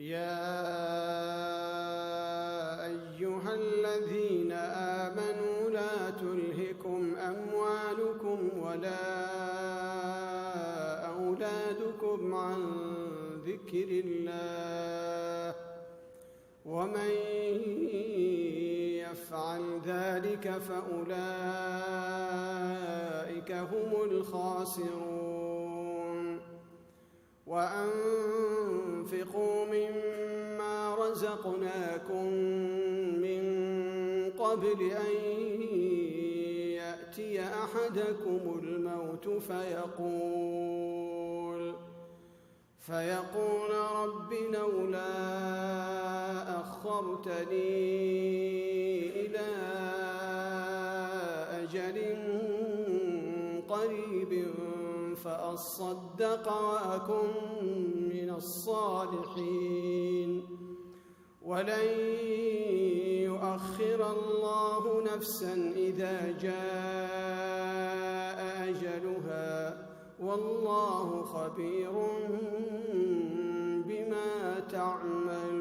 يا أيها الذين آمنوا لا تلهكم أموالكم ولا أولادكم عن ذكر الله ومن يفعل ذلك فأولئك هم الخاسرون وأنفقوا مما رزقناكم من قبل أن يأتي أحدكم الموت فيقول رب لولا أخرتني إلى أجل قريب فأصدق وأكن من الصالحين ولن يؤخر الله نفسا إذا جاء أجلها والله خبير بما تعملون.